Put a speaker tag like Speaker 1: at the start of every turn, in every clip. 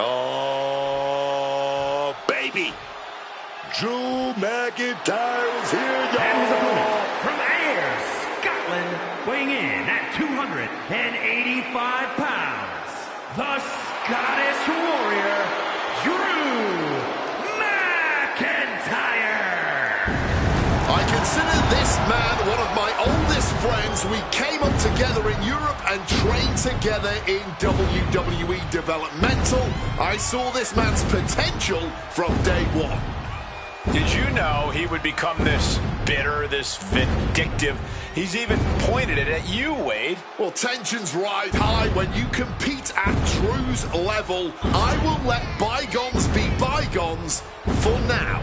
Speaker 1: Oh, baby. Drew McIntyre is here, y'all.
Speaker 2: And his opponent from Ayr, Scotland, weighing in at 285 pounds, the Scottish Warrior, Drew McIntyre.
Speaker 3: I consider this man one of my oldest friends. We came up together in Europe and trained together in WWE Developmental. I saw this man's potential from day one.
Speaker 4: Did you know he would become this bitter, this vindictive? He's even pointed it at you, Wade.
Speaker 3: Well, tensions ride high when you compete at Drew's level. I will let bygones be bygones for now.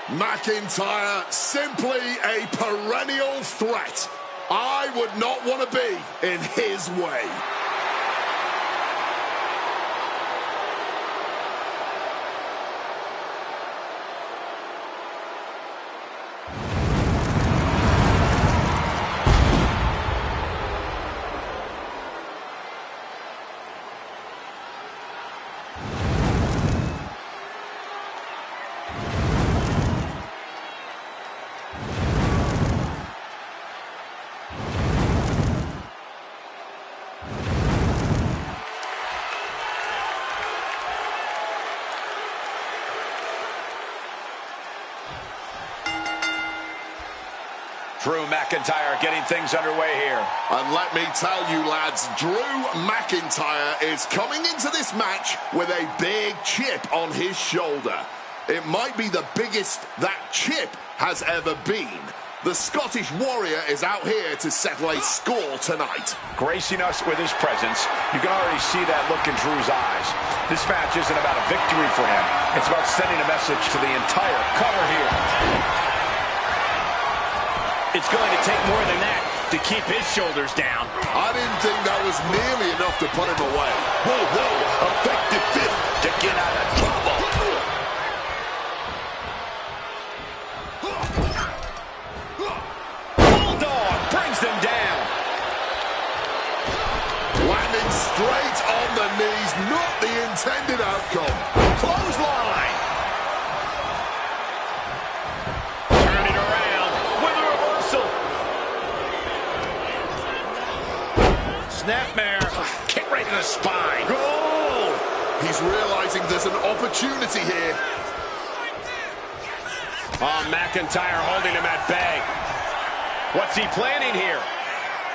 Speaker 3: McIntyre, simply a perennial threat. I would not want to be in his way.
Speaker 4: Drew McIntyre getting things underway here.
Speaker 3: And let me tell you, lads, Drew McIntyre is coming into this match with a big chip on his shoulder. It might be the biggest that chip has ever been. The Scottish Warrior is out here to settle a score tonight.
Speaker 4: Gracing us with his presence, you can already see that look in Drew's eyes. This match isn't about a victory for him. It's about sending a message to the entire cover here.
Speaker 2: It's going to take more than that to keep his shoulders down.
Speaker 3: I didn't think that was nearly enough to put him away.
Speaker 1: Whoa, whoa, effective fist to get out of trouble.
Speaker 2: Bulldog brings them down.
Speaker 3: Landing straight on the knees, not the intended outcome.
Speaker 2: Clothesline. Snapmare, kick right to the spine.
Speaker 3: Goal! He's realizing there's an opportunity here.
Speaker 2: Oh, McIntyre holding him at bay. What's he planning here?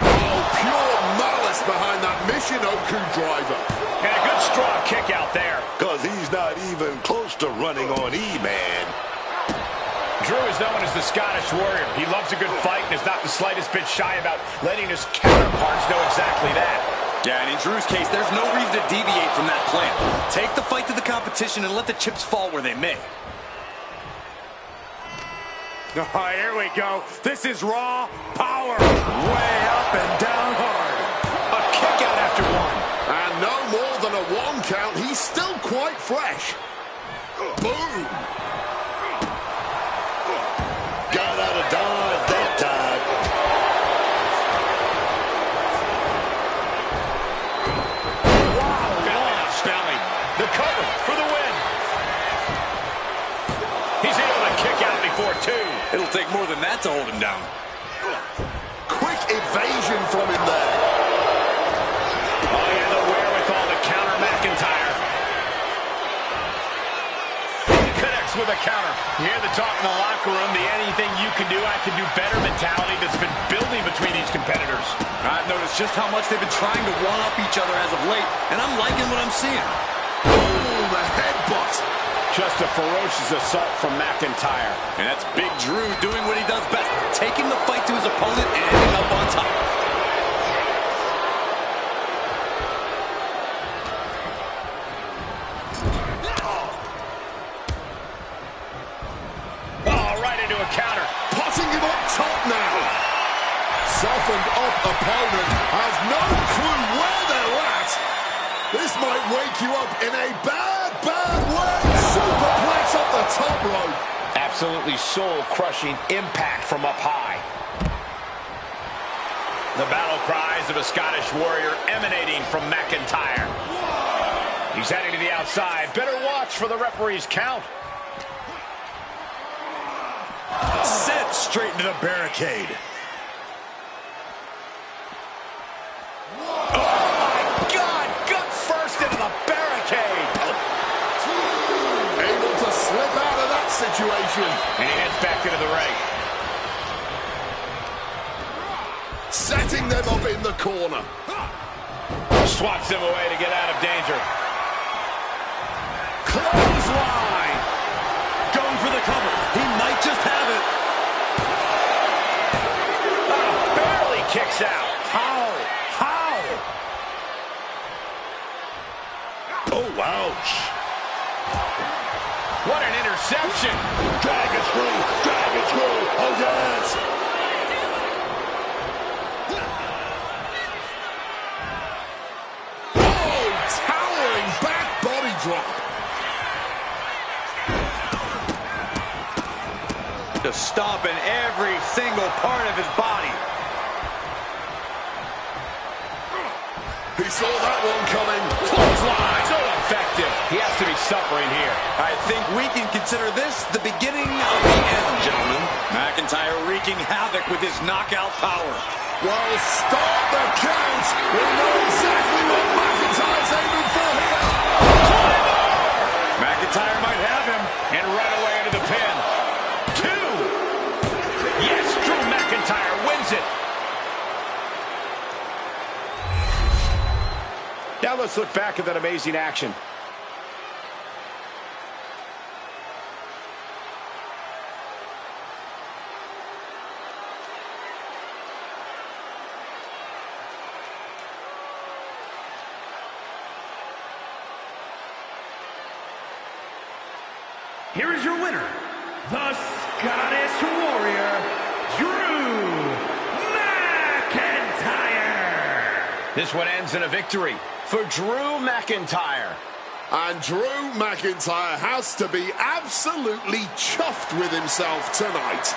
Speaker 3: Oh, pure malice behind that Michinoku driver.
Speaker 2: And a good strong kick out there.
Speaker 1: Because he's not even close to running on E-Man.
Speaker 2: Drew is known as the Scottish Warrior. He loves a good fight and is not the slightest bit shy about letting his counterparts know exactly that.
Speaker 5: Yeah, and in Drew's case, there's no reason to deviate from that plan. Take the fight to the competition and let the chips fall where they may.
Speaker 2: Oh, here we go. This is Raw power. Way up and down hard. A kick out after one.
Speaker 3: And no more than a one count. He's still quite fresh. Boom.
Speaker 1: Got out of dodge that time.
Speaker 2: Wow, belly. The cover for the win. He's able to kick out before two.
Speaker 5: It'll take more than that to hold him down.
Speaker 3: Quick evasion from him there.
Speaker 2: Oh, yeah, the wherewithal to counter McIntyre. Connects with a counter. You hear the talk in the locker room, the anything you can do, I can do better mentality that's been building between these competitors.
Speaker 5: I've noticed just how much they've been trying to one-up each other as of late, and I'm liking what I'm seeing.
Speaker 3: Oh, the headbutt.
Speaker 2: Just a ferocious assault from McIntyre.
Speaker 5: And that's Big Drew doing what he does best, taking the fight to his opponent and ending up on top.
Speaker 2: into a counter.
Speaker 3: Putting him up top now. Softened up opponent has no clue where they're at. This might wake you up in a bad, bad way. Superplex up the top rope.
Speaker 4: Absolutely soul-crushing impact from up high.
Speaker 2: The battle cries of a Scottish warrior emanating from McIntyre. He's heading to the outside. Better watch for the referee's count.
Speaker 5: Set straight into the barricade.
Speaker 2: Oh, my God! Gut first into the barricade.
Speaker 3: Able to slip out of that situation.
Speaker 2: And he heads back into the ring.
Speaker 3: Setting them up in the corner.
Speaker 2: Swats him away to get out of danger.
Speaker 5: Clothesline. Going for the cover. He might just have it.
Speaker 2: Oh, barely kicks out.
Speaker 5: How? How?
Speaker 3: Oh, ouch.
Speaker 2: What an interception.
Speaker 3: Drag it through. Drag it through. Oh, yes. Oh, towering back body drop.
Speaker 5: Just stomping every single part of his body.
Speaker 3: He saw that one coming.
Speaker 2: Clothesline. So effective. He has to be suffering here.
Speaker 5: I think we can consider this the beginning of the end, gentlemen. McIntyre wreaking havoc with his knockout power.
Speaker 3: Well, start the count. We know exactly what McIntyre's aiming for here.
Speaker 5: McIntyre might have him.
Speaker 2: And right away into the pin. 2. Yes, Drew McIntyre wins it.
Speaker 4: Now let's look back at that amazing action.
Speaker 6: Here is your winner, the Scottish Warrior, Drew McIntyre.
Speaker 2: This one ends in a victory for Drew McIntyre.
Speaker 3: And Drew McIntyre has to be absolutely chuffed with himself tonight.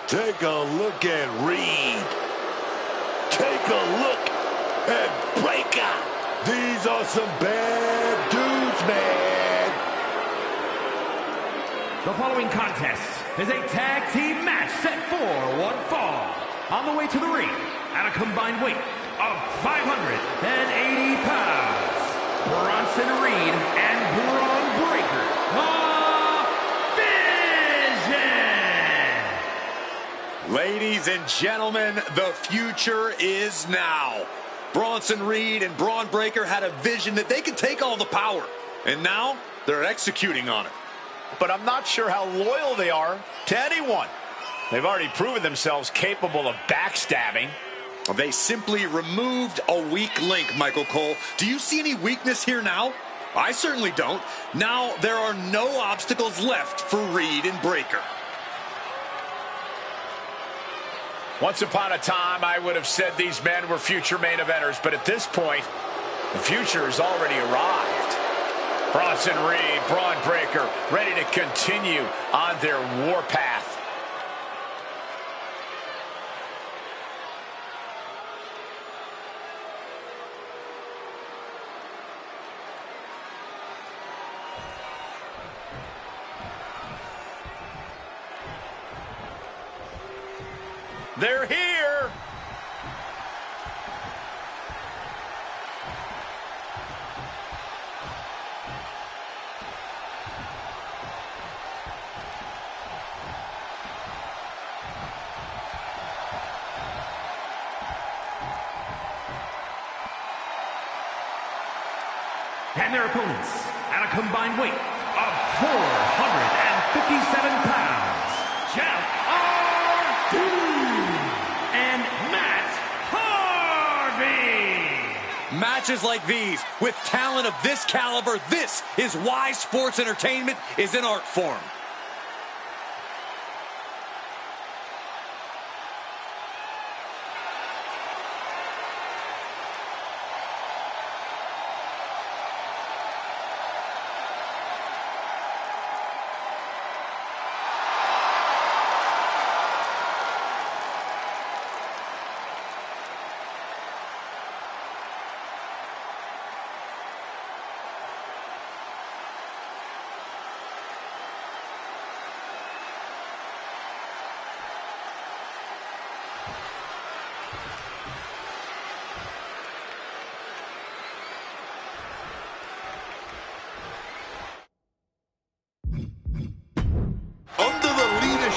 Speaker 1: Take a look at Reed. Take a look at Breaker. These are some bad dudes, man.
Speaker 6: The following contest is a tag team match set for one fall. On the way to the ring at a combined weight of 580 pounds, Bronson Reed and Braun Breaker.
Speaker 5: Ladies and gentlemen, the future is now. Bronson Reed and Braun Breaker had a vision that they could take all the power, and now they're executing on it.
Speaker 2: But I'm not sure how loyal they are to anyone. They've already proven themselves capable of backstabbing.
Speaker 5: They simply removed a weak link, Michael Cole. Do you see any weakness here now? I certainly don't. Now there are no obstacles left for Reed and Breaker.
Speaker 2: Once upon a time, I would have said these men were future main eventers, but at this point, the future has already arrived. Bronson Reed, Braun Breaker, ready to continue on their warpath. They're here.
Speaker 6: and their opponents at a combined weight of 457 pounds, Jeff R.D. and Matt Harvey.
Speaker 5: Matches like these, with talent of this caliber, this is why sports entertainment is an art form.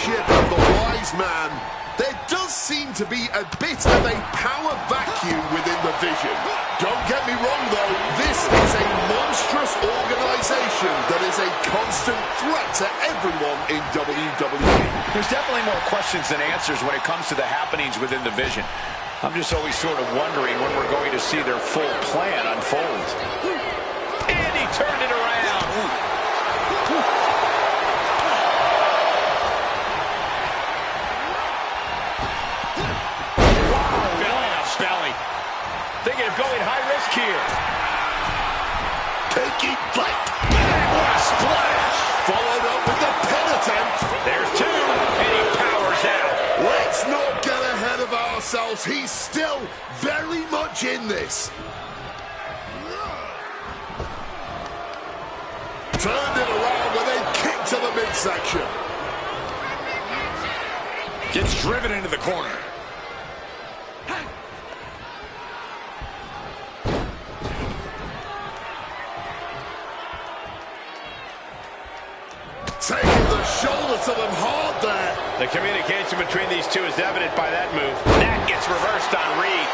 Speaker 3: Of the wise man, there does seem to be a bit of a power vacuum within the division. Don't get me wrong though, this is a monstrous organization that is a constant threat to everyone in WWE.
Speaker 2: There's definitely more questions than answers when it comes to the happenings within the division. I'm just always sort of wondering when we're going to see their full plan unfold. And he turned it around. Thinking of going high risk here.
Speaker 1: Taking flight.
Speaker 2: What a splash.
Speaker 3: Followed up with the pin attempt.
Speaker 2: There's two, and he powers out.
Speaker 3: Let's not get ahead of ourselves. He's still very much in this. Turned it around with a kick to the midsection.
Speaker 2: Gets driven into the corner.
Speaker 3: Taking the shoulder to them hard there.
Speaker 2: The communication between these two is evident by that move. That gets reversed on Reed.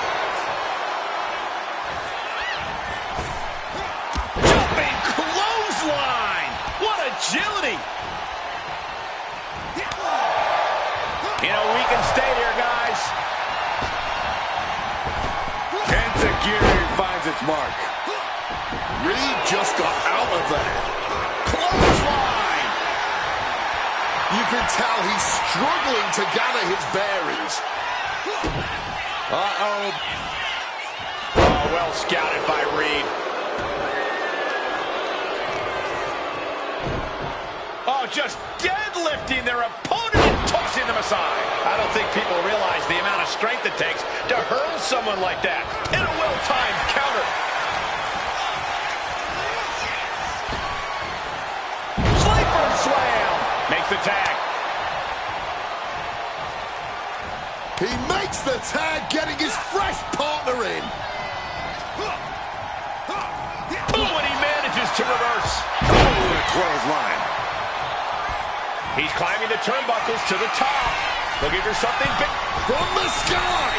Speaker 2: Jumping clothesline. What agility. You know, we can stay here, guys.
Speaker 5: Enzuigiri finds its mark.
Speaker 3: Reed just got out of there.
Speaker 2: Clothesline.
Speaker 3: You can tell he's struggling to gather his bearings.
Speaker 2: Uh-oh. Oh, well scouted by Reed. Oh, just deadlifting their opponent and tossing them aside. I don't think people realize the amount of strength it takes to hurl someone like that. And a well-timed counter. Sleeper slam. Makes the tag.
Speaker 3: He makes the tag, getting his fresh partner in.
Speaker 2: Oh, and he manages to reverse. Oh, the clothesline. He's climbing the turnbuckles to the top. Looking for something big.
Speaker 3: From the sky.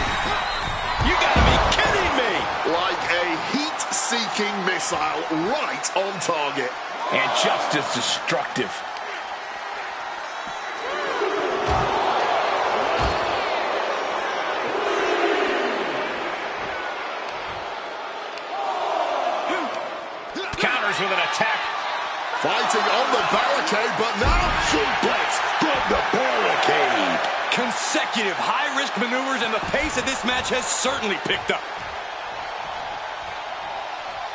Speaker 2: You gotta be kidding me.
Speaker 3: Like a heat-seeking missile right on target.
Speaker 2: And just as destructive. Counters with an attack.
Speaker 3: Fighting on the barricade, but now suplex from the barricade.
Speaker 5: Consecutive high-risk maneuvers, and the pace of this match has certainly picked up.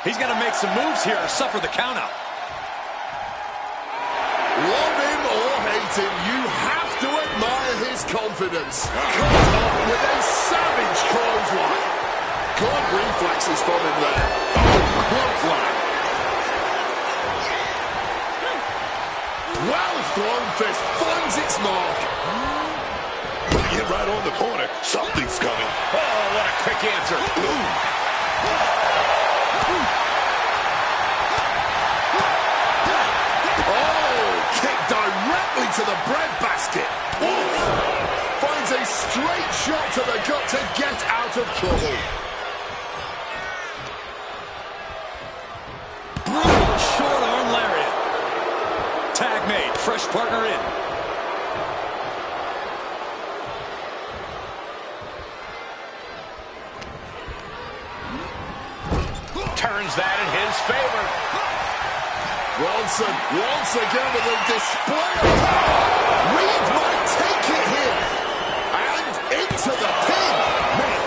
Speaker 5: He's going to make some moves here to suffer the countout.
Speaker 3: Love him or hate him, you have to admire his confidence. Caught up with a savage clothesline. Good reflexes from him there. Oh, clothesline. Well-thrown fist finds its mark.
Speaker 1: Putting it right on the corner. Something's coming.
Speaker 2: Oh, what a quick answer.
Speaker 1: Ooh.
Speaker 3: Oh, kick directly to the breadbasket. Oof. Finds a straight shot to the gut to get out of trouble.
Speaker 5: fresh partner in.
Speaker 2: Turns that in his favor.
Speaker 3: Bronson once again with a display of power. Reed might take it here. And into the pin.
Speaker 1: Man,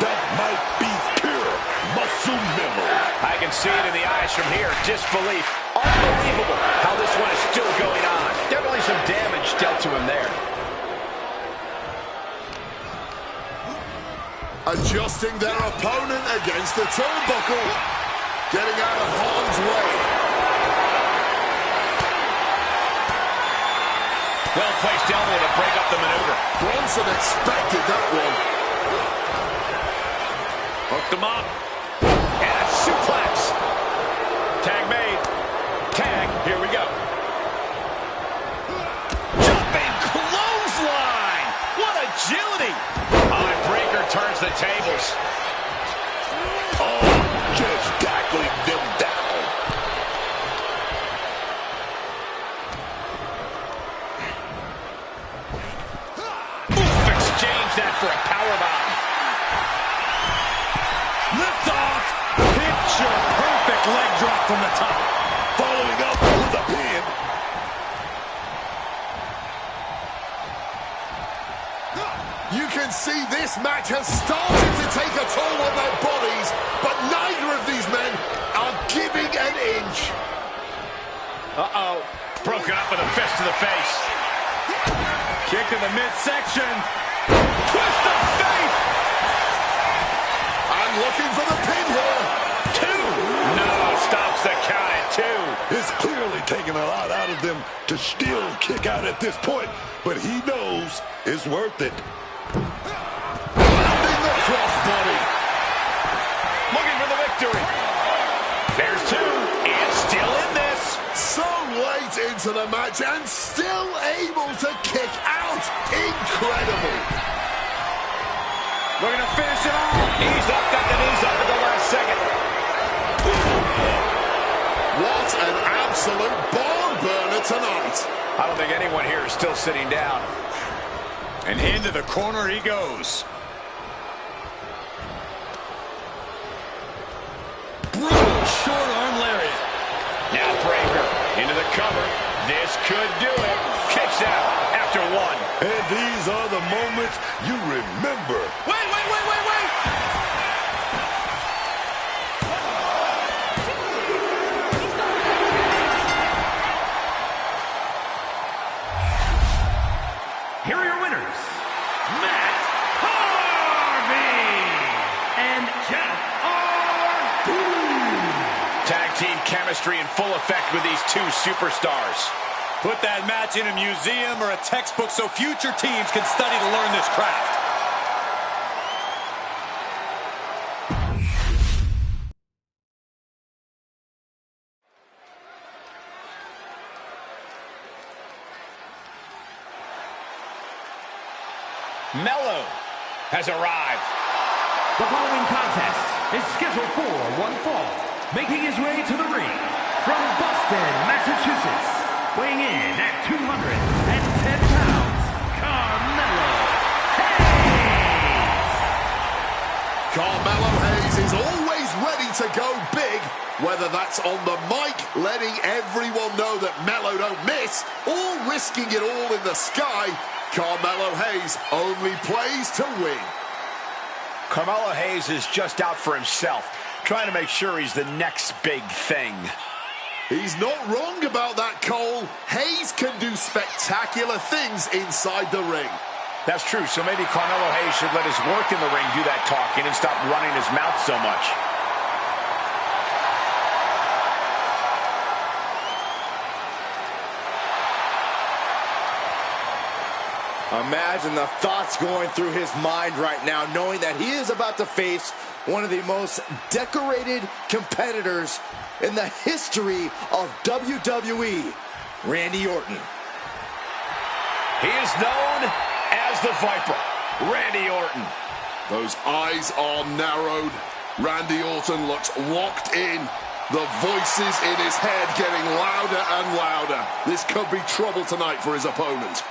Speaker 1: that might be pure muscle memory.
Speaker 2: I can see it in the eyes from here. Disbelief. Unbelievable how this one is still going on. Definitely some damage dealt to him there.
Speaker 3: Adjusting their opponent against the turnbuckle. Getting out of harm's way.
Speaker 2: Well-placed elbow to break up the maneuver.
Speaker 3: Bronson expected that one.
Speaker 2: Hooked him up. And a suplex. Tag made. Tag. Here we go. Jumping clothesline. What agility. Breaker turns the tables.
Speaker 1: Oh, just tackling them down.
Speaker 2: Exchange that for a powerbomb.
Speaker 5: Lift off. Picture perfect leg drop from the top.
Speaker 1: Following up with a pin.
Speaker 3: You can see this match has started to take a toll on their bodies, but neither of these men are giving an inch.
Speaker 2: Uh-oh. Broken up with a fist to the face.
Speaker 5: Kick to the midsection.
Speaker 2: Twist of fate.
Speaker 3: And looking for the pin here.
Speaker 2: 2. No, stops the count at 2.
Speaker 1: It's clearly taking a lot out of them to still kick out at this point, but he knows it's worth it.
Speaker 3: Landing the crossbody.
Speaker 2: Looking for the victory. There's 2. And still in this.
Speaker 3: So late into the match and still able to kick out. Incredible.
Speaker 2: Looking to finish it off. Knees up, got the knees up at the last second.
Speaker 3: What an absolute barn burner tonight.
Speaker 2: I don't think anyone here is still sitting down.
Speaker 5: And into the corner he goes. Brutal short arm lariat.
Speaker 2: Now Breaker into the cover. This could do it. Kicks out after 1.
Speaker 1: And these are the moments you remember.
Speaker 5: Wait.
Speaker 6: Here are your winners, Matt Harvey and Jeff R.
Speaker 2: Tag team chemistry in full effect with these 2 superstars.
Speaker 5: Put that match in a museum or a textbook so future teams can study to learn this craft.
Speaker 2: Mello has arrived.
Speaker 6: The following contest is scheduled for one fall. Making his way to the ring from Boston, Massachusetts, weighing in at 210 pounds, Carmelo Hayes.
Speaker 3: Carmelo Hayes is always ready to go big, whether that's on the mic, letting everyone know that Melo don't miss, or risking it all in the sky. Carmelo Hayes only plays to win.
Speaker 2: Carmelo Hayes is just out for himself, trying to make sure he's the next big thing.
Speaker 3: He's not wrong about that, Cole. Hayes can do spectacular things inside the ring.
Speaker 2: That's true, so maybe Carmelo Hayes should let his work in the ring do that talking and stop running his mouth so much.
Speaker 7: Imagine the thoughts going through his mind right now, knowing that he is about to face one of the most decorated competitors in the history of WWE, Randy Orton.
Speaker 2: He is known as the Viper, Randy Orton.
Speaker 3: Those eyes are narrowed. Randy Orton looks locked in. The voices in his head getting louder and louder. This could be trouble tonight for his opponent.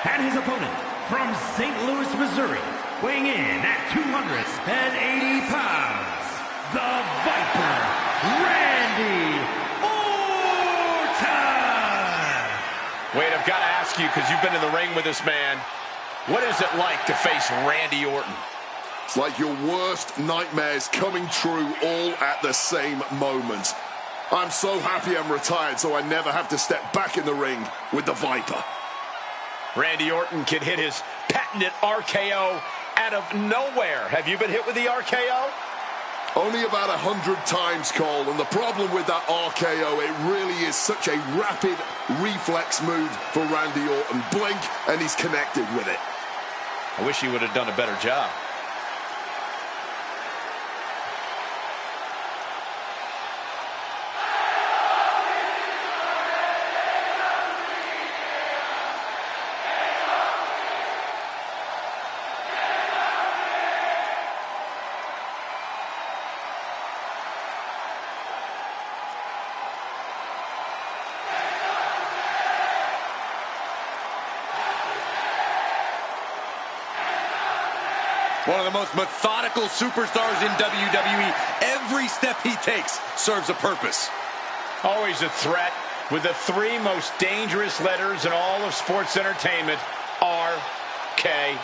Speaker 6: And his opponent from St. Louis, Missouri, weighing in at 280 pounds, the Viper, Randy Orton!
Speaker 2: Wade, I've got to ask you, because you've been in the ring with this man, what is it like to face Randy Orton?
Speaker 3: It's like your worst nightmares coming true all at the same moment. I'm so happy I'm retired so I never have to step back in the ring with the Viper.
Speaker 2: Randy Orton can hit his patented RKO out of nowhere. Have you been hit with the RKO?
Speaker 3: Only about 100 times, Cole, and the problem with that RKO, it really is such a rapid reflex move for Randy Orton. Blink, and he's connected with it.
Speaker 2: I wish he would have done a better job.
Speaker 5: One of the most methodical superstars in WWE. Every step he takes serves a purpose.
Speaker 2: Always a threat with the three most dangerous letters in all of sports entertainment, RKO.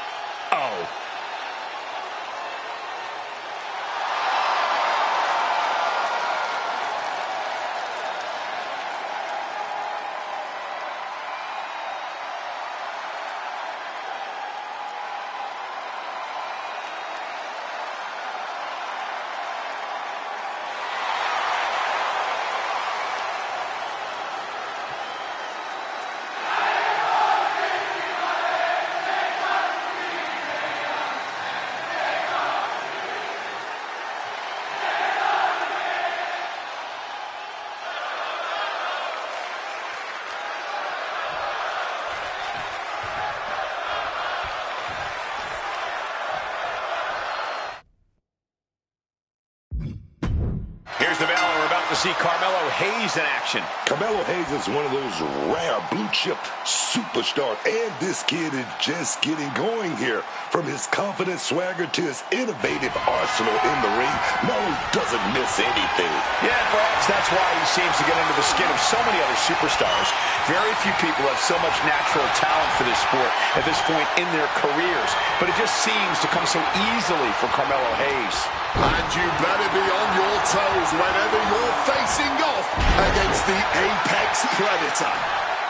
Speaker 2: Here's the bell. We're about to see Carmelo Hayes in action.
Speaker 1: Carmelo Hayes is one of those rare blue-chip superstars, and this kid is just getting going here. From his confident swagger to his innovative arsenal in the ring, Melo doesn't miss anything.
Speaker 2: Yeah, perhaps that's why he seems to get under the skin of so many other superstars. Very few people have so much natural talent for this sport at this point in their careers, but it just seems to come so easily for Carmelo Hayes.
Speaker 3: And you better be on your toes whenever you're facing off against the Apex Predator.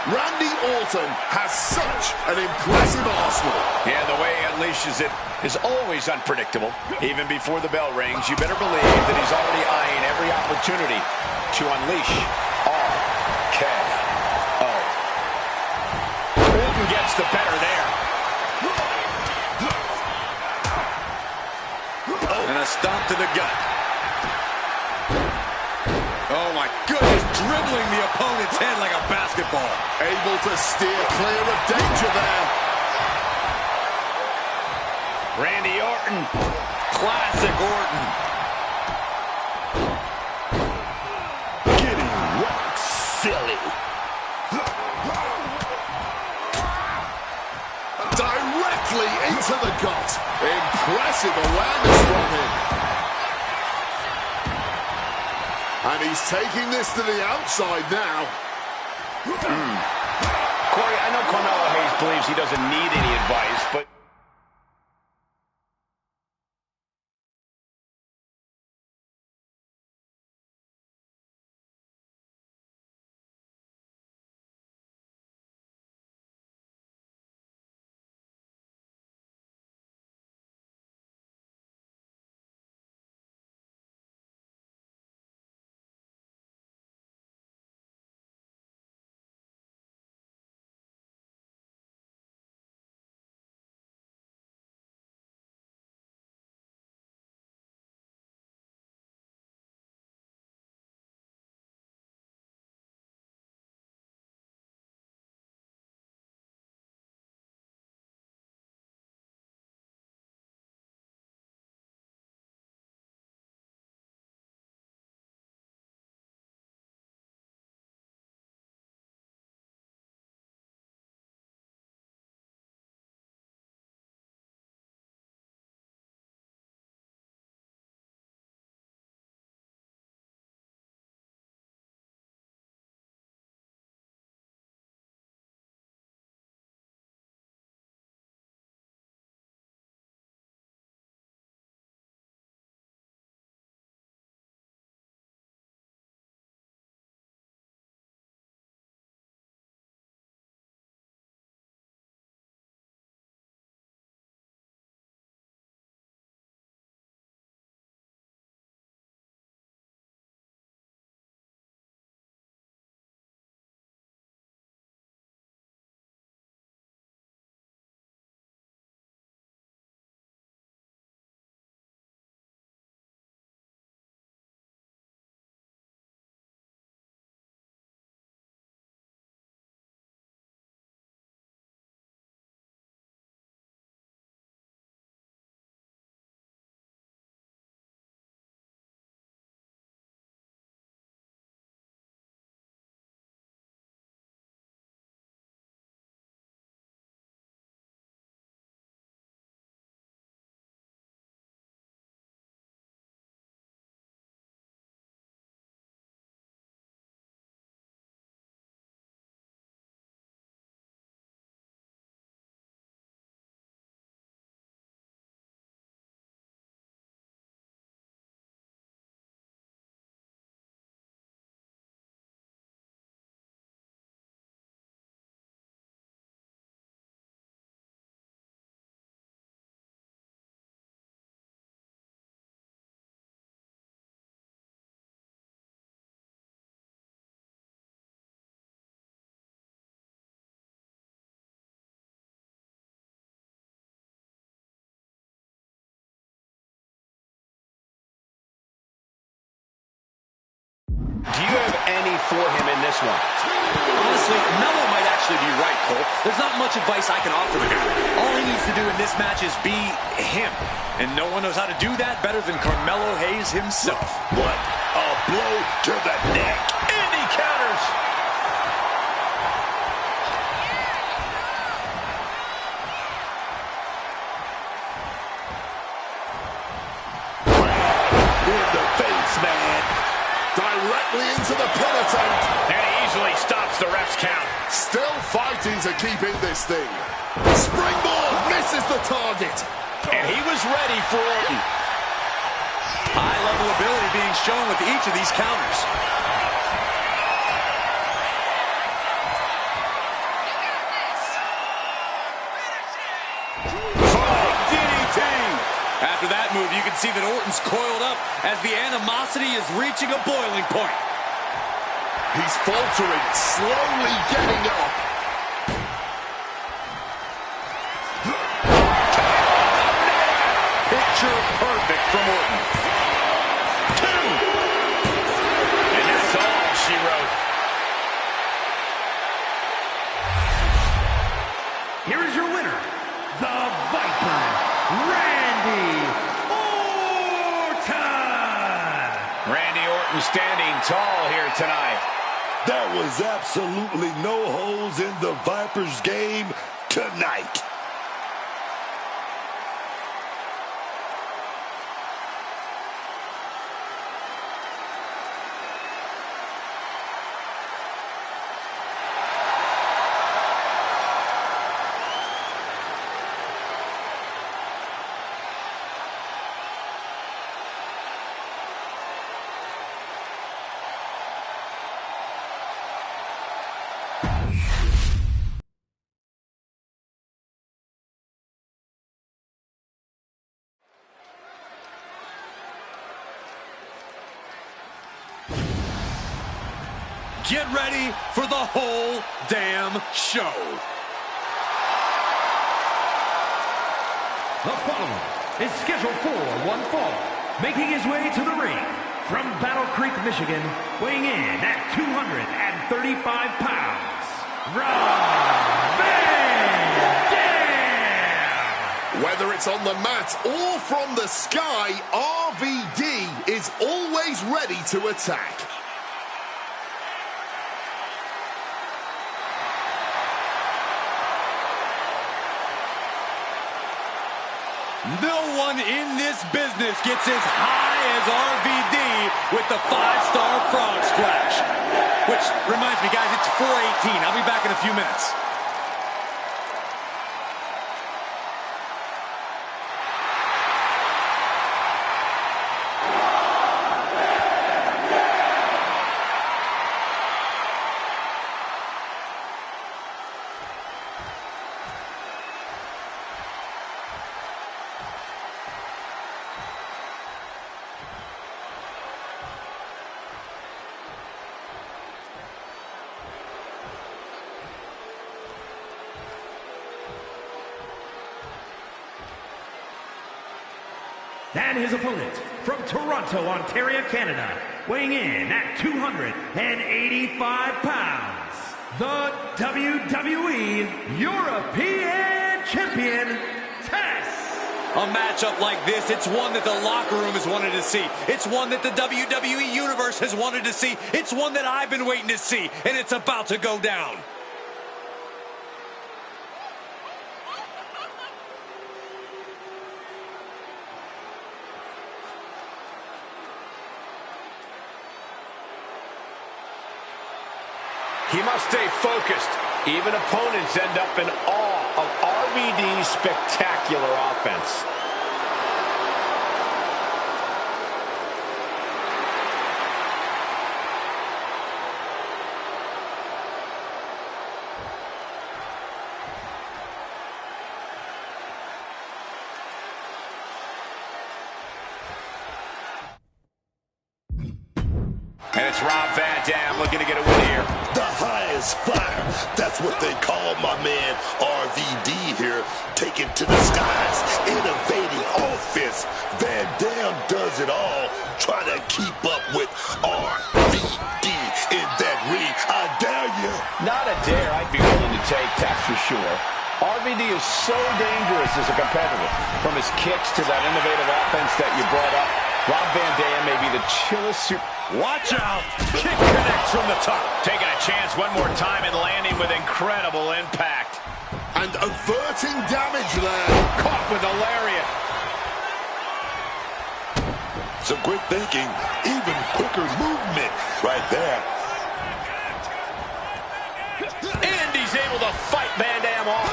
Speaker 3: Randy Orton has such an impressive arsenal.
Speaker 2: Yeah, the way he unleashes it is always unpredictable. Even before the bell rings, you better believe that he's already eyeing every opportunity to unleash RKO. Orton gets the better there.
Speaker 5: And a stomp to the gut. Oh my goodness, dribbling the opponent's head like a basketball.
Speaker 3: Able to steer clear of danger there.
Speaker 2: Randy Orton.
Speaker 5: Classic Orton.
Speaker 1: Getting rock silly.
Speaker 3: Directly into the gut. Impressive awareness from him. And he's taking this to the outside now.
Speaker 2: Corey, I know Carmelo Hayes believes he doesn't need any advice, but for him in this one.
Speaker 5: Honestly, Mello might actually be right, Cole. There's not much advice I can offer the guy. All he needs to do in this match is be him. And no one knows how to do that better than Carmelo Hayes himself.
Speaker 1: What a blow to the neck.
Speaker 2: And he counters.
Speaker 1: In the face, man.
Speaker 3: Directly into the pin attempt.
Speaker 2: And he easily stops the ref's count.
Speaker 3: Still fighting to keep in this thing. Springboard misses the target.
Speaker 2: And he was ready for Orton.
Speaker 5: High-level ability being shown with each of these counters. After that move, you can see that Orton's coiled up as the animosity is reaching a boiling point.
Speaker 3: He's faltering, slowly getting up.
Speaker 2: Picture perfect from Orton. 2. And that's all she wrote.
Speaker 6: Here is your winner, the Viper, Randy Orton.
Speaker 2: Randy Orton standing tall here tonight.
Speaker 1: There was absolutely no holes in the Viper's game tonight.
Speaker 5: Get ready for the whole damn show.
Speaker 6: The following is scheduled for one fall, making his way to the ring from Battle Creek, Michigan, weighing in at 235 pounds, Rob Van Dam!
Speaker 3: Whether it's on the mat or from the sky, RVD is always ready to attack.
Speaker 5: No one in this business gets as high as RVD with the 5-star frog splash. Which reminds me, guys, it's 4:18. I'll be back in a few minutes.
Speaker 6: And his opponent from Toronto, Ontario, Canada, weighing in at 285 pounds, the WWE European Champion, Tess.
Speaker 5: A matchup like this, it's one that the locker room has wanted to see. It's one that the WWE Universe has wanted to see. It's one that I've been waiting to see, and it's about to go down.
Speaker 2: He must stay focused. Even opponents end up in awe of RVD's spectacular offense.
Speaker 5: And
Speaker 2: it's Rob Van Dam looking to get a win here.
Speaker 1: The highest flyer. That's what they call my man RVD here. Taking to the skies. Innovating offense. Van Dam does it all. Trying to keep up with RVD in that ring. I dare you.
Speaker 2: Not a dare I'd be willing to take, that's for sure. RVD is so dangerous as a competitor. From his kicks to that innovative offense that you brought up, Rob Van Dam may be the chillest super...
Speaker 5: Watch out! Kick connects from the top.
Speaker 2: Taking a chance one more time and landing with incredible impact.
Speaker 3: And averting damage there.
Speaker 2: Caught with a lariat.
Speaker 1: Some quick thinking, even quicker movement right there.
Speaker 2: And he's able to fight Van Dam off.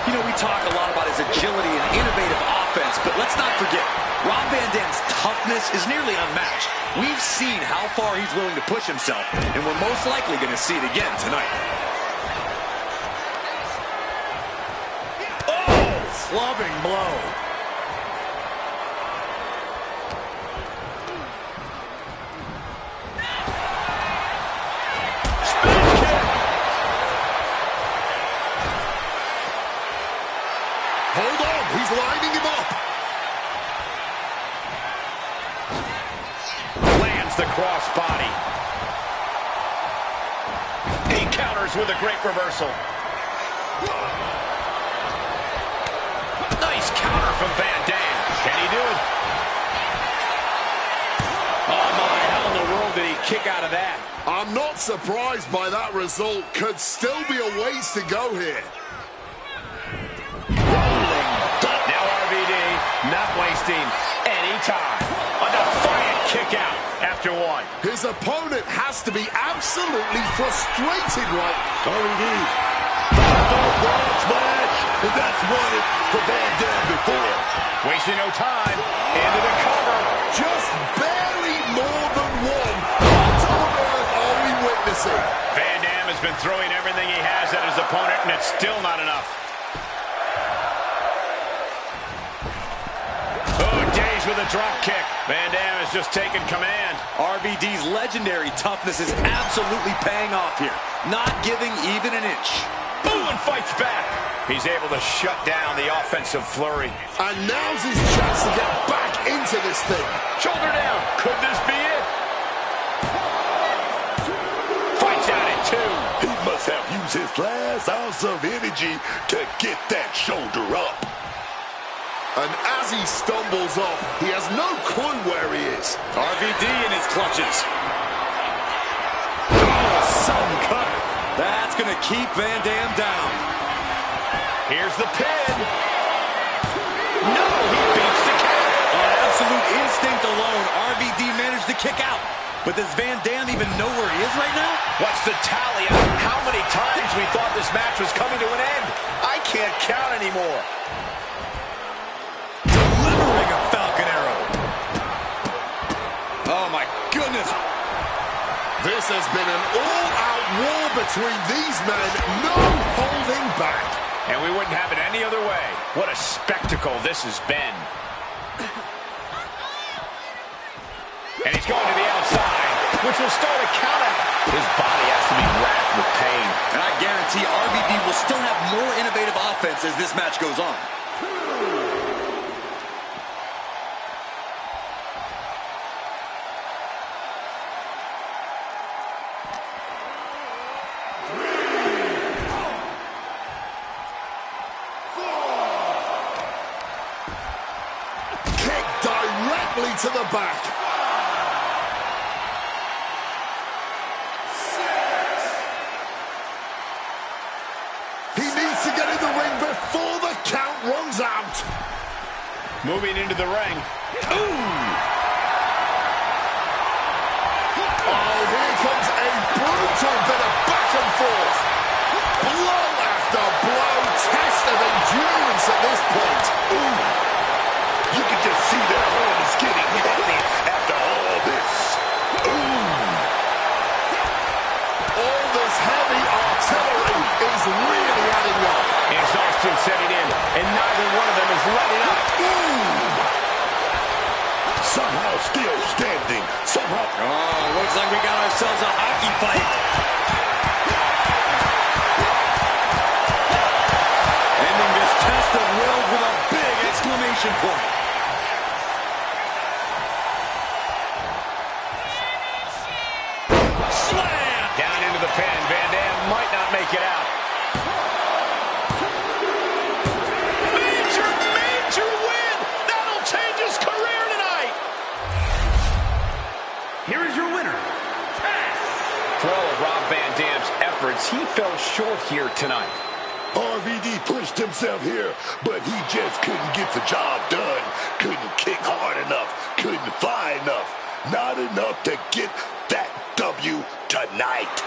Speaker 5: You know, we talk a lot about his agility and innovative offense, but let's not forget, Rob Van Dam's toughness is nearly unmatched. We've seen how far he's willing to push himself, and we're most likely going to see it again tonight. Oh! Clubbing blow.
Speaker 3: Hold on, he's lining him up.
Speaker 2: Lands the crossbody. He counters with a great reversal. Nice counter from Van Dam. Can he do it? Oh my, how in the world did he kick out of that?
Speaker 3: I'm not surprised by that result. Could still be a ways to go here.
Speaker 2: Now RVD not wasting any time. A defiant kick out after one.
Speaker 3: His opponent has to be absolutely frustrated right now.
Speaker 1: RVD. Broad smash. And that's won it for Van Dam before.
Speaker 2: Wasting no time. Into the cover.
Speaker 3: Just barely more than one. What on earth are we witnessing?
Speaker 2: Van Dam has been throwing everything he has at his opponent, and it's still not enough. With a drop kick. Van Dam has just taken command.
Speaker 5: RVD's legendary toughness is absolutely paying off here. Not giving even an inch.
Speaker 2: Boom, and fights back. He's able to shut down the offensive flurry.
Speaker 3: And now's his chance to get back into this thing.
Speaker 2: Shoulder down. Could this be it? Fights out at two.
Speaker 1: He must have used his last ounce of energy to get that shoulder up.
Speaker 3: And as he stumbles off, he has no clue where he is.
Speaker 5: RVD in his clutches. Oh, sun cutter. That's going to keep Van Dam down.
Speaker 2: Here's the pin. No, he beats the count.
Speaker 5: On absolute instinct alone, RVD managed to kick out. But does Van Dam even know where he is right now?
Speaker 2: What's the tally on how many times we thought this match was coming to an end? I can't count anymore.
Speaker 5: Oh, my goodness.
Speaker 3: This has been an all-out war between these men. No holding back.
Speaker 2: And we wouldn't have it any other way. What a spectacle this has been. And he's going to the outside, which will start a count out. His body has to be racked with pain.
Speaker 5: And I guarantee RVD will still have more innovative offense as this match goes on.
Speaker 3: To the back. He needs to get in the ring before the count runs out.
Speaker 2: Moving into the ring.
Speaker 3: Ooh. Oh, here comes a brutal bit of back and forth. Blow after blow. Test of endurance at this point.
Speaker 1: Ooh. You can just see their home is getting heavy after all this. Ooh.
Speaker 3: All this heavy artillery is really adding up.
Speaker 2: Exhaustion setting in, and neither one of them is letting up.
Speaker 1: Ooh. Somehow still standing. So
Speaker 5: hook. Oh, looks like we got ourselves a hockey fight. Ending this test of wills with a big exclamation point. Slam!
Speaker 2: Down into the pen. Van Dam might not make it out.
Speaker 5: Major win! That'll change his career tonight!
Speaker 6: Here is your winner, Test.
Speaker 2: For all of Rob Van Dam's efforts, he fell short here tonight.
Speaker 1: RVD pushed himself here, but he just couldn't get the job done. Couldn't kick hard enough. Couldn't fly enough. Not enough to get that W tonight.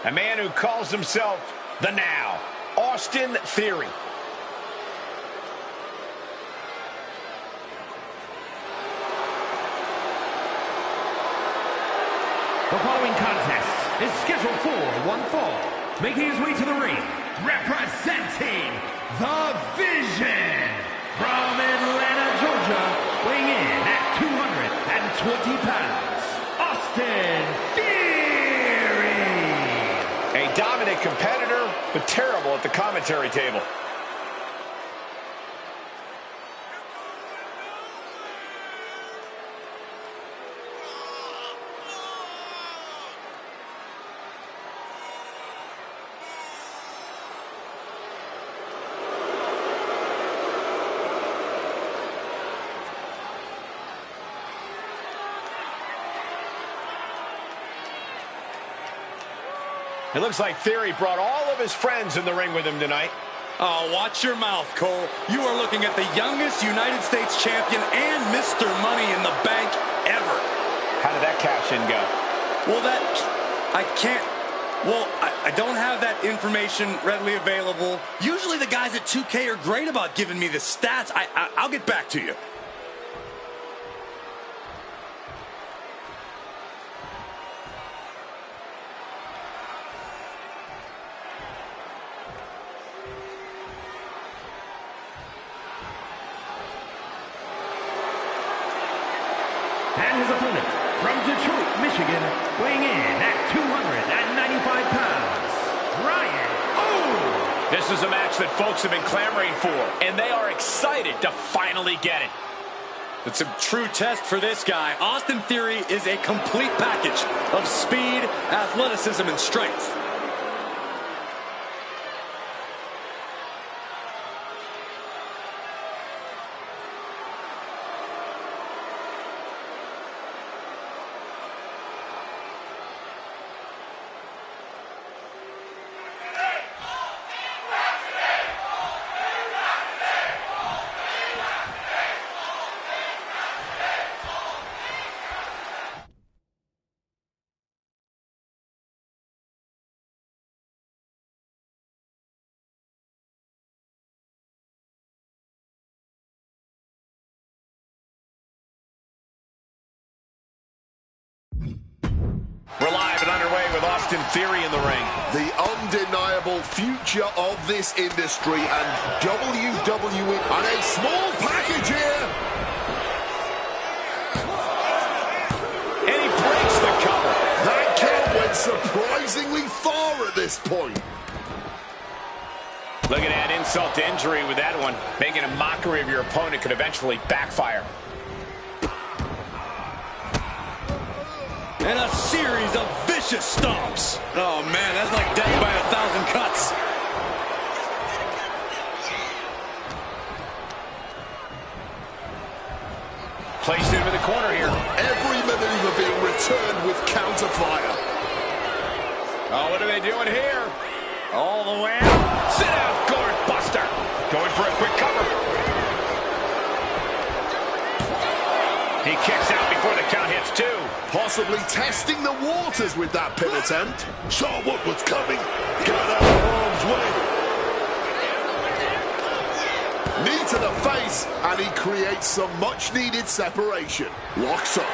Speaker 2: A man who calls himself the Now, Austin Theory.
Speaker 6: The following contest is scheduled for one fall. Making his way to the ring, representing the Vision from Atlanta, Georgia, weighing in at 220 pounds, Austin Theory.
Speaker 2: A dominant competitor, but terrible at the commentary table. It looks like Theory brought all of his friends in the ring with him tonight.
Speaker 5: Oh, watch your mouth, Cole. You are looking at the youngest United States champion and Mr. Money in the Bank ever.
Speaker 2: How did that cash in go?
Speaker 5: Well, I don't have that information readily available. Usually the guys at 2K are great about giving me the stats. I'll get back to you.
Speaker 6: And his opponent, from Detroit, Michigan, weighing in at 295 pounds, Ryan. Oh!
Speaker 2: This is a match that folks have been clamoring for, and they are excited to finally get it.
Speaker 5: It's a true test for this guy. Austin Theory is a complete package of speed, athleticism, and strength.
Speaker 2: We're live and underway with Austin Theory in the ring.
Speaker 3: The undeniable future of this industry and WWE, and a small package here.
Speaker 2: And he breaks the cover.
Speaker 3: That count went surprisingly far at this point.
Speaker 2: Look at that insult to injury with that one. Making a mockery of your opponent could eventually backfire.
Speaker 5: And a series of vicious stomps. Oh, man, that's like death by 1,000 cuts.
Speaker 2: Placed into the corner here.
Speaker 3: Every maneuver being returned with counter fire.
Speaker 2: Oh, what are they doing here? All the way out. Sit down, guard buster. Going for a quick cover. He kicks out before the count hits two.
Speaker 3: Possibly testing the waters with that pin attempt.
Speaker 1: Saw what was coming. Got out of harm's way.
Speaker 3: Knee to the face, and he creates some much-needed separation. Locks up.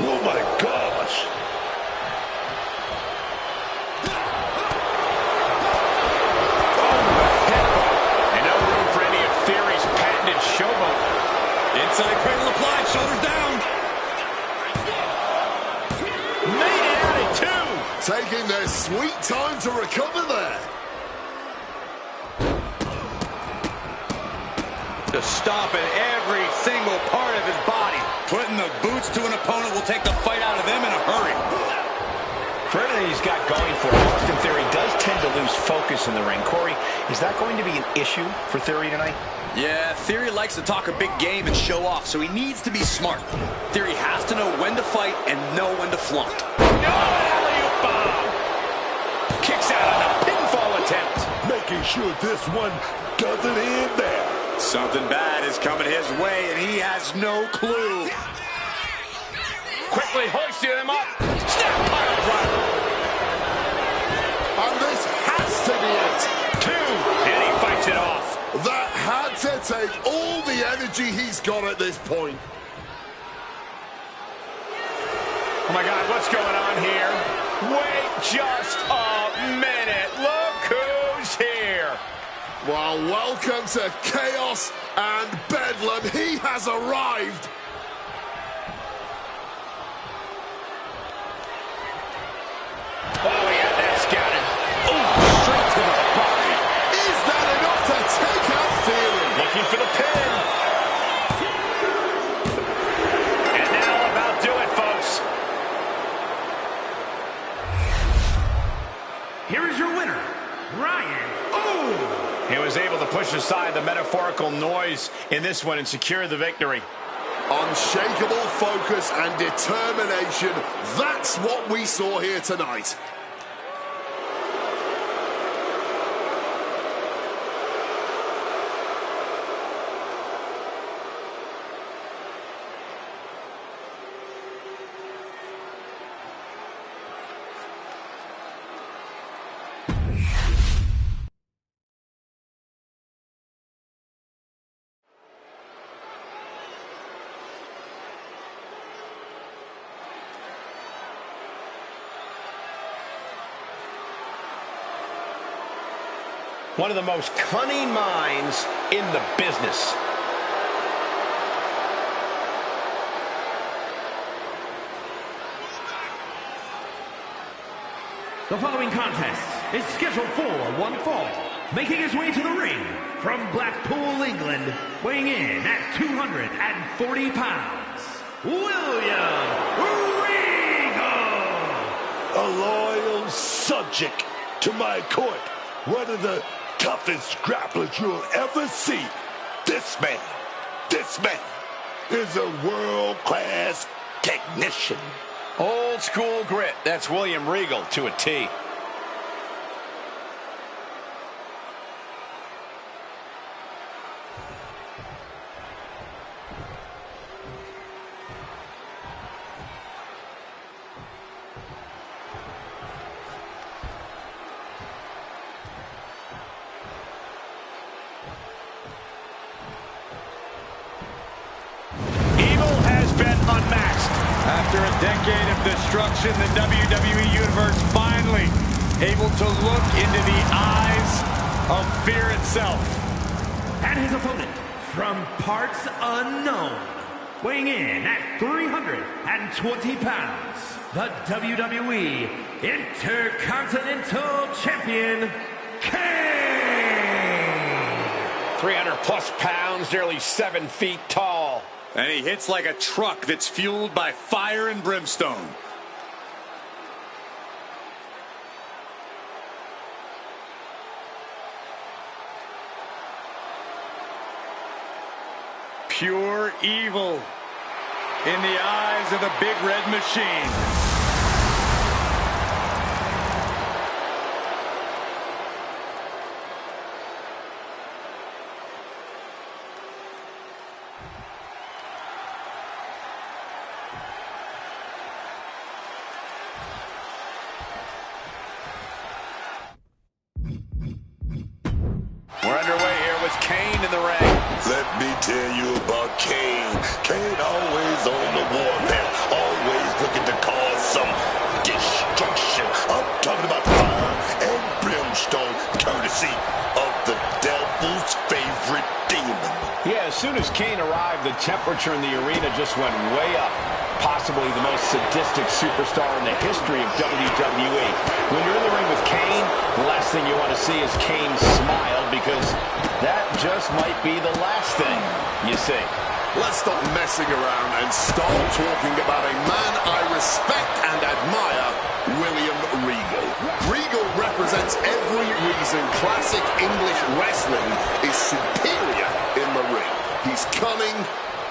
Speaker 1: Oh, my gosh.
Speaker 2: And no room for any of Theory's patented showboat.
Speaker 5: Inside cradle applied, shoulders down.
Speaker 2: Made it out at two.
Speaker 3: Taking their sweet time to recover there.
Speaker 5: Just stomping every single part of his body. Putting the boots to an opponent will take the fight out of them in a hurry.
Speaker 4: For everything he's got going for him, Austin Theory does tend to lose focus in the ring. Corey, is that going to be an issue for Theory tonight?
Speaker 5: Yeah, Theory likes to talk a big game and show off, so he needs to be smart. Theory has to know when to fight and know when to flaunt.
Speaker 2: No, alley-oop bomb. Kicks out on the pinfall attempt.
Speaker 1: Making sure this one doesn't end there.
Speaker 5: Something bad is coming his way, and he has no clue.
Speaker 2: Quickly hoisting him up. Snap pile driver.
Speaker 3: And this has to be it.
Speaker 2: Two. And he fights it off.
Speaker 3: That had to take all the energy he's got at this point.
Speaker 2: Oh, my God, what's going on here? Wait just a minute. Look who's here.
Speaker 3: Well, welcome to Chaos and Bedlam. He has arrived.
Speaker 2: Oh, yeah, that's got it. Oh, straight to the body.
Speaker 3: Is that enough to take out Theory?
Speaker 2: Looking for the pin. And that'll about do it, folks.
Speaker 6: Here is your winner, Ryan.
Speaker 2: He was able to push aside the metaphorical noise in this one and secure the victory.
Speaker 3: Unshakable focus and determination. That's what we saw here tonight.
Speaker 2: One of the most cunning minds in the business.
Speaker 6: The following contest is scheduled for one fall. Making his way to the ring from Blackpool, England, weighing in at 240 pounds, William Regal.
Speaker 1: A loyal subject to my court. One of the toughest grapplers you'll ever see. This man is a world-class technician.
Speaker 2: Old school grit. That's William Regal to a T.
Speaker 5: After a decade of destruction, the WWE Universe finally able to look into the eyes of fear itself.
Speaker 6: And his opponent from parts unknown, weighing in at 320 pounds, the WWE Intercontinental Champion, Kane.
Speaker 2: 300 plus pounds, nearly 7 feet tall.
Speaker 5: And he hits like a truck that's fueled by fire and brimstone. Pure evil in the eyes of the Big Red Machine.
Speaker 1: tell you about Kane. Kane always on the warpath, always looking to cause some destruction. I'm talking about fire and brimstone, courtesy of the devil's favorite demon.
Speaker 2: Yeah, as soon as Kane arrived, the temperature in the arena just went way up. Possibly the most sadistic superstar in the history of WWE. When you're in the ring with Kane, the last thing you want to see is Kane smile, because that just might be the last thing you see.
Speaker 3: Let's stop messing around and start talking about a man I respect and admire, William Regal. Regal represents every reason classic English wrestling is superior in the ring. He's cunning,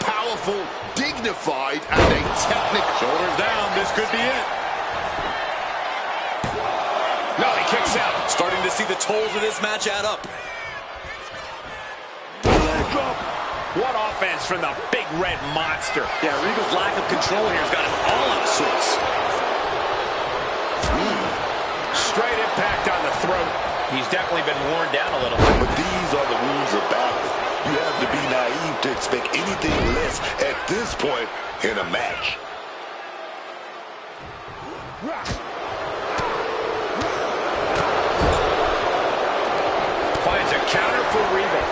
Speaker 3: powerful, dignified, and a technical.
Speaker 5: Shoulders down, this could be it.
Speaker 2: No, he kicks out.
Speaker 5: Starting to see the tolls of this match add up.
Speaker 2: Leg drop. What offense from the big red monster.
Speaker 5: Yeah, Regal's lack of control here has got him all out of sorts.
Speaker 2: Straight impact on the throat. He's definitely been worn down a little.
Speaker 1: But these are the rules of battle. You have to be naive to expect anything less at this point in a match.
Speaker 2: Finds a counter for Regal.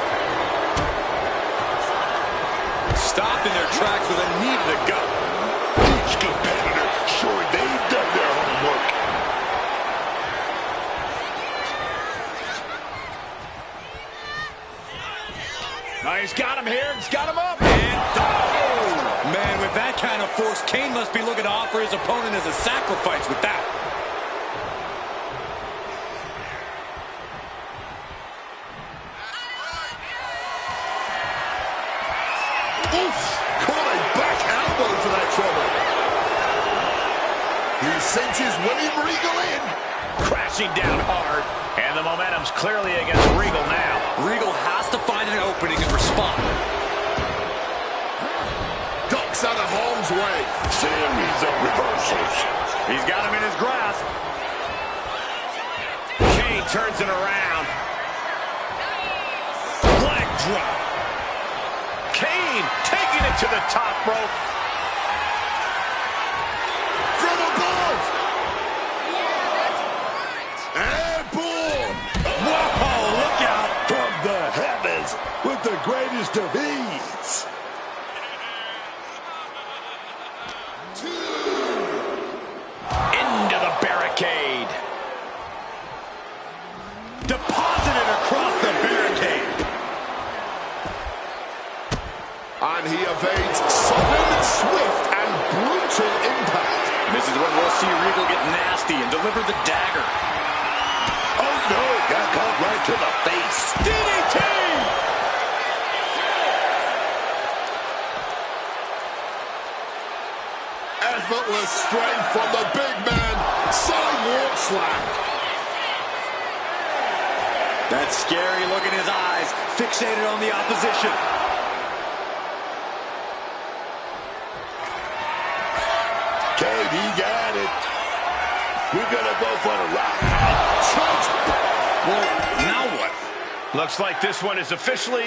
Speaker 5: Stopped in their tracks with a knee to the gut.
Speaker 1: Each competitor sure they've done their homework.
Speaker 2: Oh, he's got him here. He's got him up. And oh!
Speaker 5: Man, with that kind of force, Kane must be looking to offer his opponent as a sacrifice with that.
Speaker 3: Oof! Caught a back elbow for that trouble. He cinches William Regal in.
Speaker 2: Crashing down hard. And the momentum's clearly against Regal now.
Speaker 5: Regal has to find an opening and respond.
Speaker 3: Ducks out of harm's way.
Speaker 1: Series of reversals.
Speaker 2: He's got him in his grasp. Kane turns it around. Leg drop. Kane taking it to the top rope.
Speaker 3: From above. And boom.
Speaker 1: Whoa, look out from the heavens with the greatest of ease.
Speaker 2: Into the barricade.
Speaker 5: Deposited across the barricade.
Speaker 3: And he evades sudden, swift, and brutal impact.
Speaker 5: This is when we'll see Regal get nasty and deliver the dagger.
Speaker 1: Oh no, got caught right to the face.
Speaker 5: DDT!
Speaker 3: Effortless strength from the big man. Sidewalk slam.
Speaker 5: That scary look in his eyes, fixated on the opposition.
Speaker 1: Kane, he got it. We're gonna go for the rock.
Speaker 5: Well, now what?
Speaker 2: Looks like this one is officially...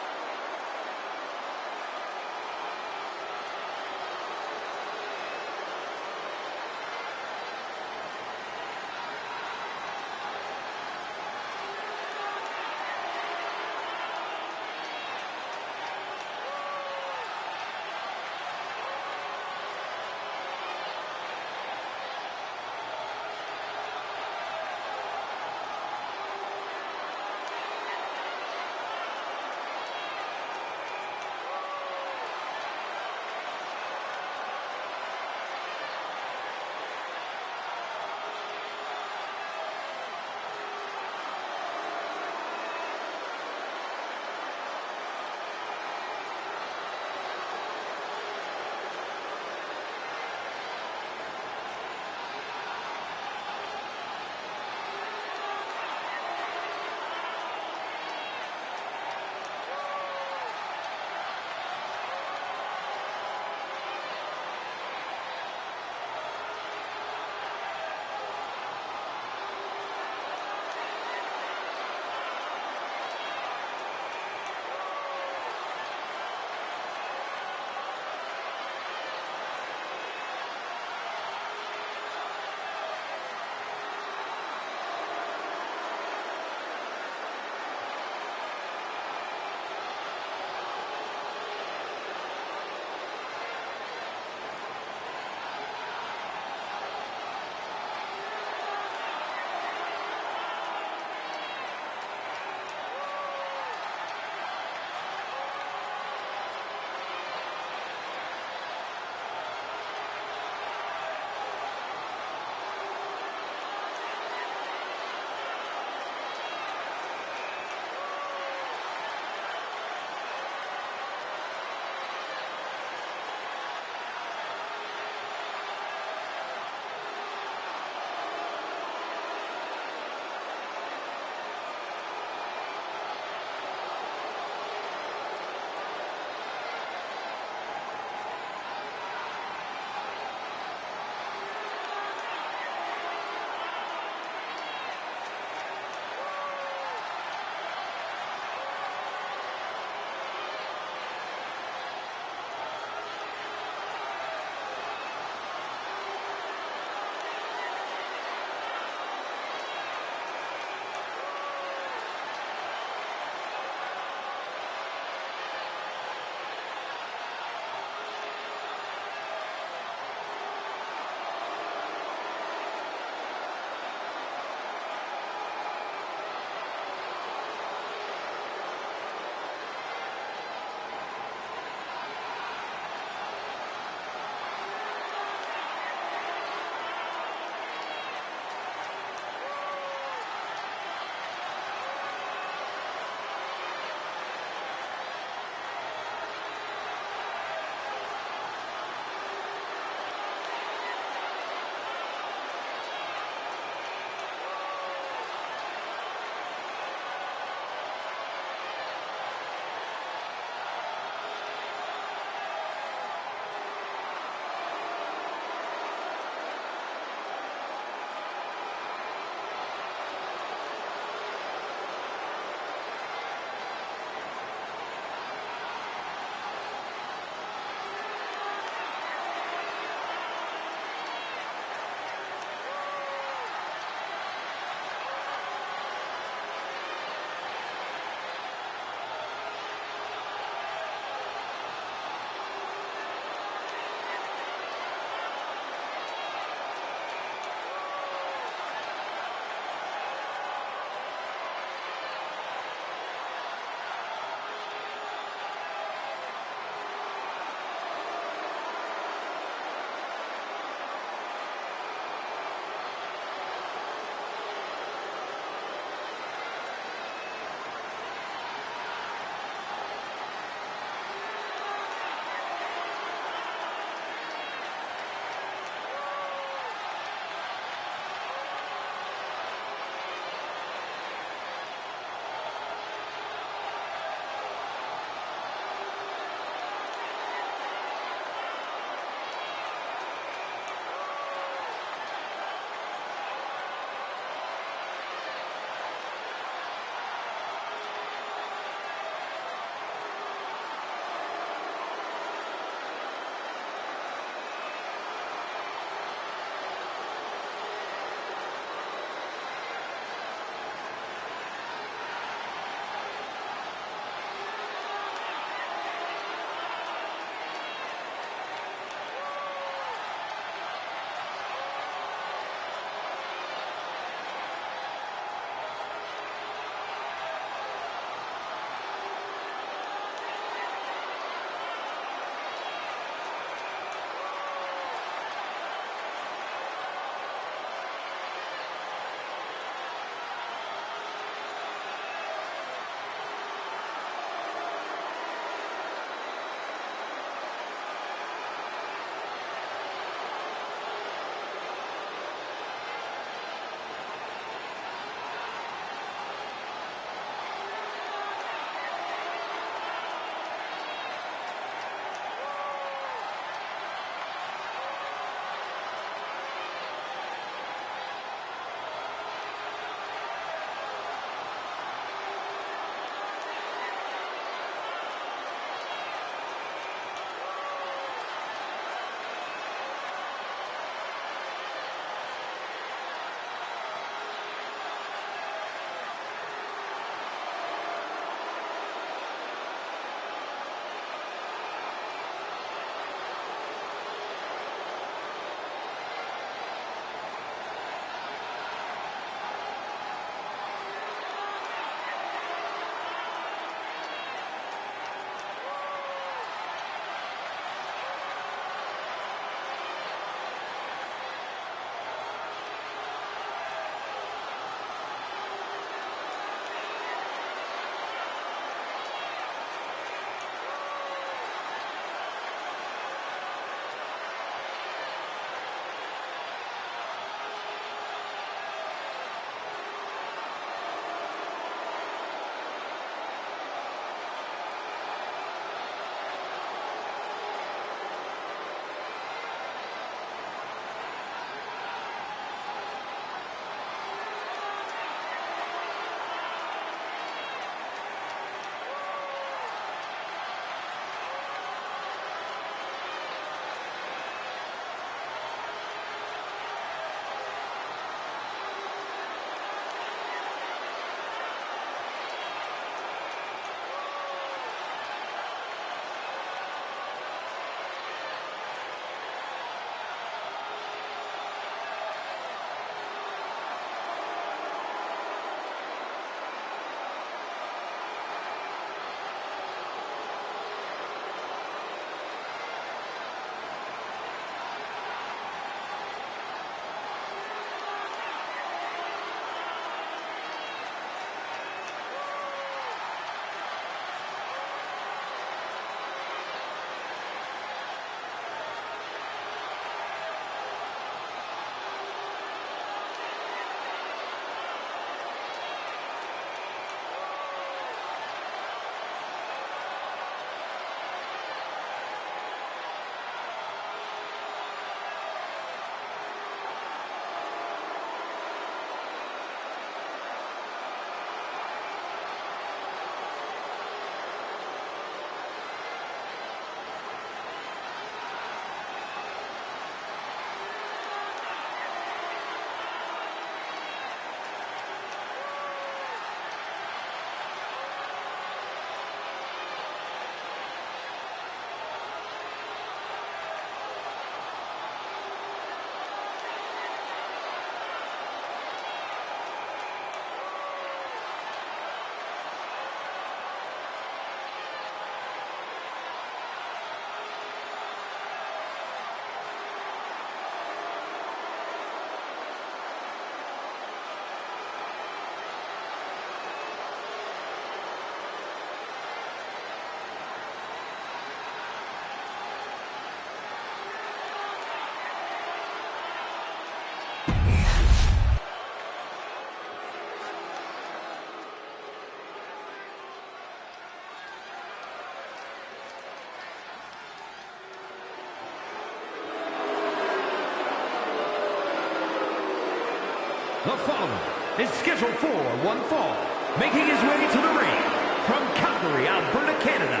Speaker 6: The following is scheduled for one fall, making his way to the ring from Calgary, Alberta, Canada,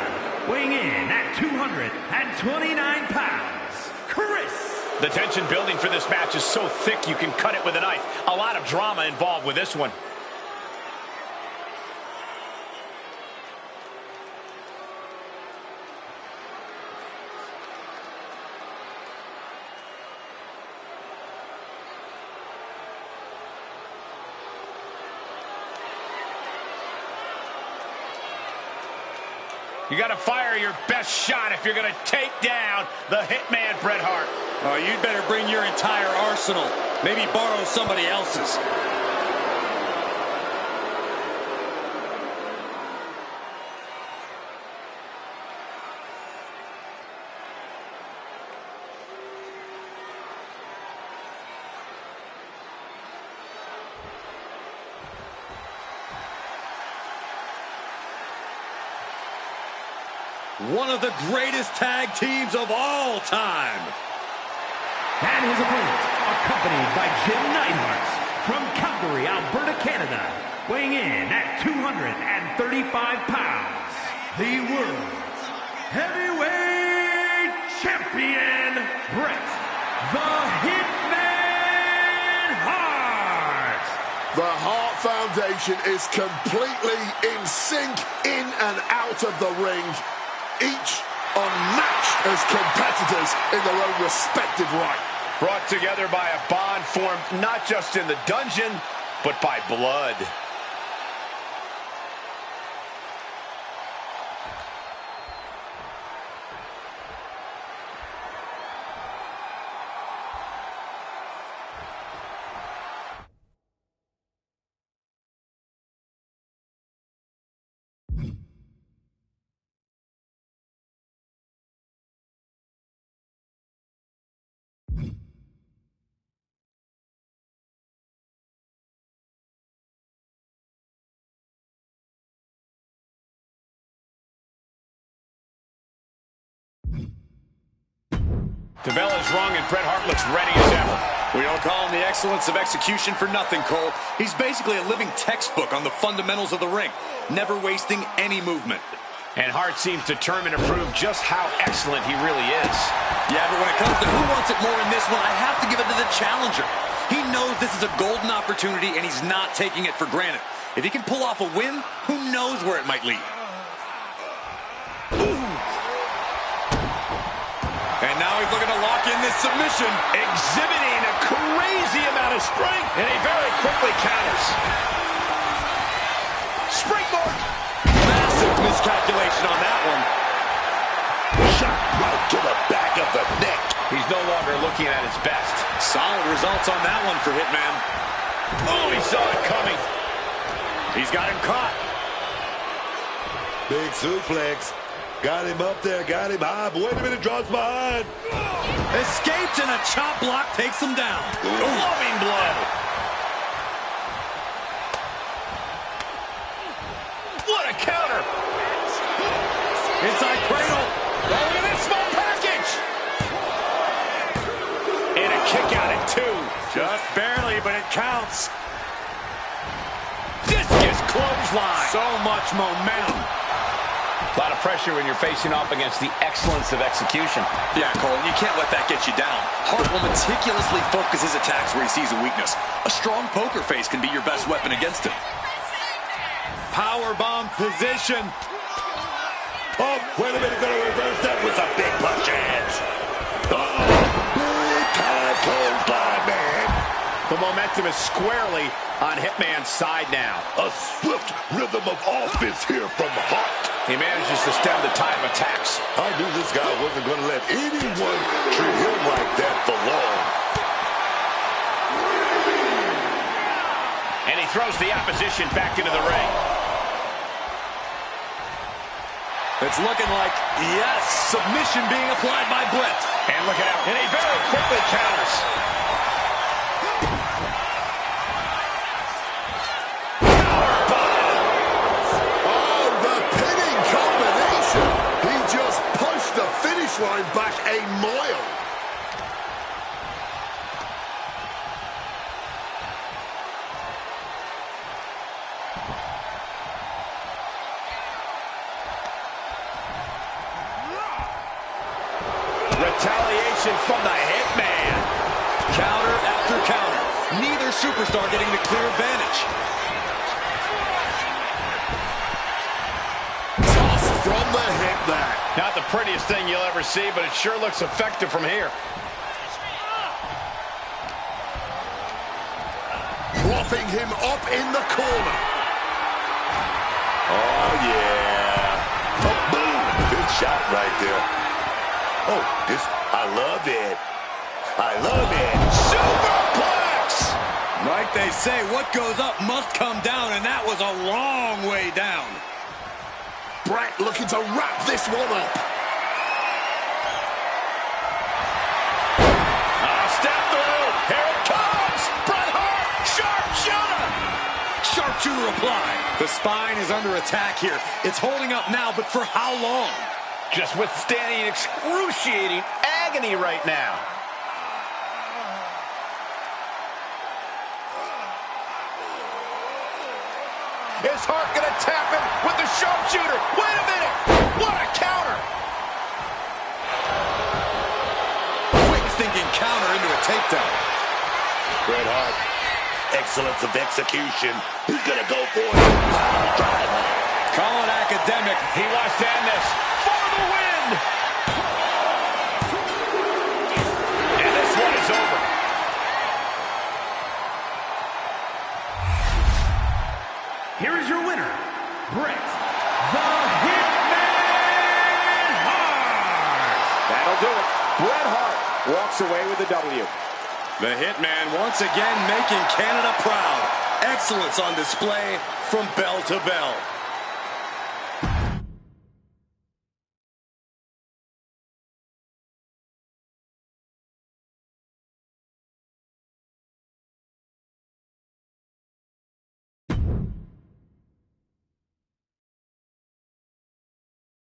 Speaker 6: weighing in at 229 pounds, Chris.
Speaker 2: The tension building for this match is so thick you can cut it with a knife. A lot of drama involved with this one. You got to fire your best shot if you're going to take down the Hitman Bret Hart.
Speaker 5: Oh, you'd better bring your entire arsenal. Maybe borrow somebody else's. One of the greatest tag teams of all time.
Speaker 6: And his opponent, accompanied by Jim Neidhart from Calgary, Alberta, Canada, weighing in at 235 pounds, the World Heavyweight Champion, Bret the Hitman Hart.
Speaker 3: The Hart Foundation is completely in sync, in and out of the ring. Each unmatched as competitors in their own respective right.
Speaker 2: Brought together by a bond formed not just in the dungeon, but by blood. The bell is rung and Bret Hart looks ready as ever.
Speaker 5: We don't call him the excellence of execution for nothing, Cole. He's basically a living textbook on the fundamentals of the ring, never wasting any movement.
Speaker 2: And Hart seems determined to prove just how excellent he really is.
Speaker 5: Yeah, but when it comes to who wants it more in this one, I have to give it to the challenger. He knows this is a golden opportunity, and he's not taking it for granted. If he can pull off a win, who knows where it might lead. And now he's looking to lock in this submission.
Speaker 2: Exhibiting a crazy amount of strength. And he very quickly counters. Springboard.
Speaker 5: Massive miscalculation on that one.
Speaker 1: Shot right to the back of the neck.
Speaker 2: He's no longer looking at his best.
Speaker 5: Solid results on that one for Hitman.
Speaker 2: Oh, he saw it coming.
Speaker 5: He's got him caught.
Speaker 1: Big suplex. Got him up there, got him high, but wait a minute, drops behind.
Speaker 5: Escapes and a chop block takes him down.
Speaker 2: Flowing blow. What a counter.
Speaker 5: Inside cradle.
Speaker 2: Oh, look at this small package. And a kick out at 2.
Speaker 5: Just barely, but it counts.
Speaker 2: Discus clothesline.
Speaker 5: So much momentum.
Speaker 2: A lot of pressure when you're facing off against the excellence of execution.
Speaker 5: Yeah, Cole, you can't let that get you down. Hart will meticulously focus his attacks where he sees a weakness. A strong poker face can be your best weapon against him. Powerbomb position.
Speaker 1: Oh, wait a minute, gonna reverse that with some big punches. Big time clothesline, man.
Speaker 2: The momentum is squarely on Hitman's side now.
Speaker 1: A swift rhythm of offense here from Hart.
Speaker 2: He manages to stem the tide of attacks.
Speaker 1: I knew this guy wasn't going to let anyone treat him like that for long.
Speaker 2: And he throws the opposition back into the ring.
Speaker 5: It's looking like, yes, submission being applied by Bret.
Speaker 2: And look out. And he very quickly counters.
Speaker 3: Line back a mile.
Speaker 2: retaliation from the Hitman.
Speaker 5: Counter after counter. Neither superstar getting the clear advantage.
Speaker 3: Tossed from the hip there.
Speaker 2: Not the prettiest thing you'll ever see, but it sure looks effective from here.
Speaker 3: Propping him up in the corner.
Speaker 1: Oh, yeah. Oh, boom. Good shot right there. Oh, I love it. I love it.
Speaker 2: Superplex!
Speaker 5: Like they say, what goes up must come down, and that was a long way down.
Speaker 3: Brett looking to wrap this one up.
Speaker 2: Step through. Here it comes. Bret Hart. Sharpshooter.
Speaker 5: Sharpshooter applied. The spine is under attack here. It's holding up now, but for how long?
Speaker 2: Just withstanding excruciating agony right now. Is Hart going to tap him with the sharpshooter? Wait a minute! What a counter!
Speaker 5: Quick thinking counter into a takedown.
Speaker 1: Bret Hart, excellence of execution. He's going to go for it. Driver.
Speaker 5: Call it academic.
Speaker 2: He wants to end this for the win! And this one is over.
Speaker 6: Here is your winner, Bret the Hitman Hart.
Speaker 2: That'll do it. Bret Hart walks away with the W.
Speaker 5: The Hitman once again making Canada proud. Excellence on display from bell to bell.